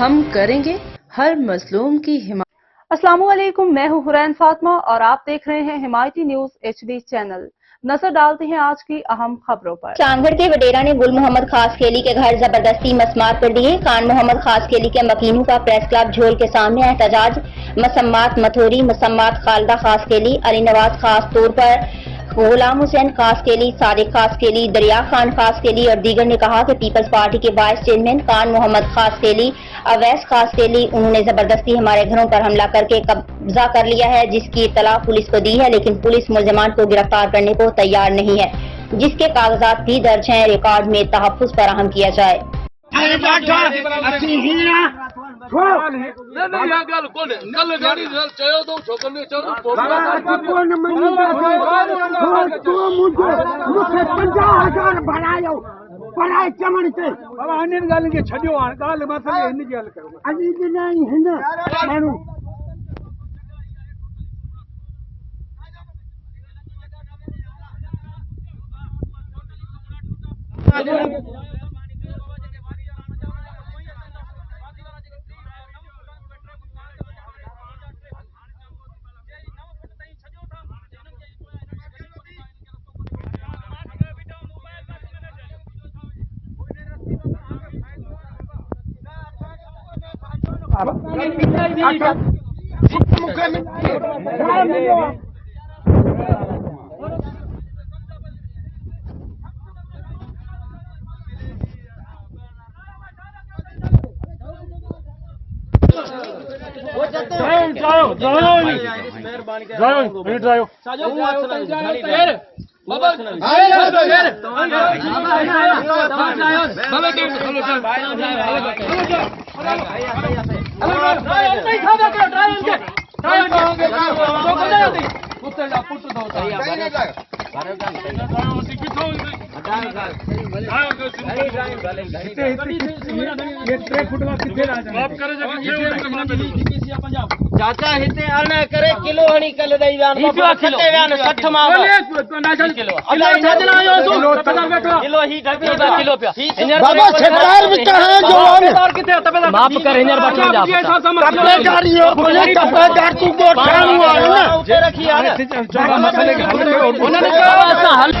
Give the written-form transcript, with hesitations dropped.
ہم کریں گے ہر مظلوم کی حمایت۔ السلام علیکم، میں ہوں حرین فاطمہ اور آپ دیکھ رہے ہیں حمایتی نیوز HD چینل۔ نظر ڈالتے ہیں آج کی اہم خبروں پر۔ چانگھڑ کے وڈیرا نے گل محمد خاص کیلی کے گھر زبردستی مسمار کر دیے۔ خان محمد خاص کیلی کے مکینوں کا پریس کلب جھول کے سامنے احتجاج۔ مسمات متھوری، مسمات خالدہ خاص کیلی، علی نواز خاص طور پر غلام حسین خاص کیلی، صادق خاص کیلی، دریا خان خاص کیلی اور دیگر نے کہا کہ پیپلز پارٹی کے وائس چیئرمین خان محمد خاص کیلی، اویس خاص کیلی، انہوں نے زبردستی ہمارے گھروں پر حملہ کر کے قبضہ کر لیا ہے، جس کی اطلاع پولیس کو دی ہے، لیکن پولیس ملزمان کو گرفتار کرنے کو تیار نہیں ہے، جس کے کاغذات بھی درج ہیں۔ ریکارڈ میں تحفظ فراہم کیا جائے۔ چاچا ہتے آنا کرے کلو ہنی کل دئی وان کتے وان 60 ماں کلو کلو ہی کلو پیا بابا چھٹار وچ ہے جو معاف کر ہنر بچو جا کتے گاڑی ہو بولے کتے گاڑ تو کو ٹھانو آ نا جے رکھی آ انہوں نے کہا حل